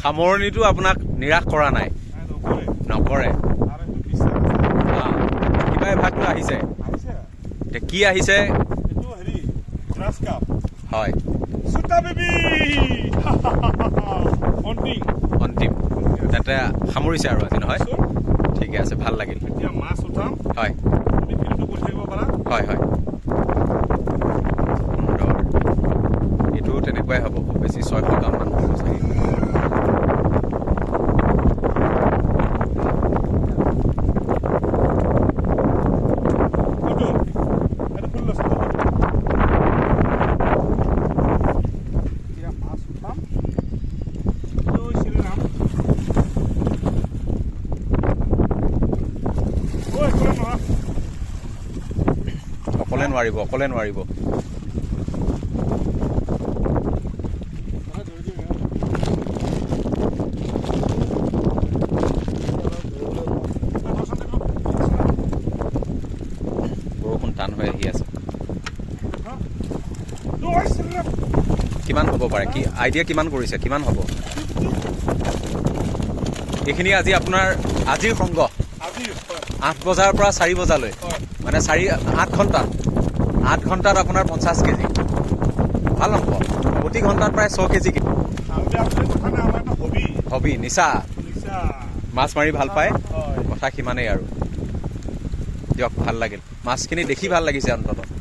সামৰণিটো আপোনাক নিৰাশ কৰা নাই? নকৰে। কিবা এভাগটো আহিছে। এতিয়া কি আহিছে? হয়, অন্তিম তেন্তে সামৰিছে আৰু আজি, নহয়? ঠিকে আছে, ভাল লাগিল। হয় হয় হয়, সুন্দৰ। এইটো তেনেকুৱাই হ'ব, খুব বেছি 600 গ্ৰাম মান হ'ব চাগে। অকলে নোৱাৰিব। বৰষুণ টান হৈ আহি আছে। কিমান হ'ব পাৰে? কি আইডিয়া কিমান কৰিছে? কিমান হ'ব এইখিনি? আজি আপোনাৰ আজিৰ সংগ্ৰহ 8 বজাৰ পৰা 4 বজালৈ, মানে 8 ঘণ্টাত। 8 ঘণ্টাত আপোনাৰ 50 কেজি। ভাল হ'ব। প্ৰতি ঘণ্টাত প্ৰায় 100 কেজি। হবি, নিচা। মাছ মাৰি ভাল পায়, কথা সিমানেই আৰু। দিয়ক, ভাল লাগিল। মাছখিনি দেখি ভাল লাগিছে অন্ততঃ।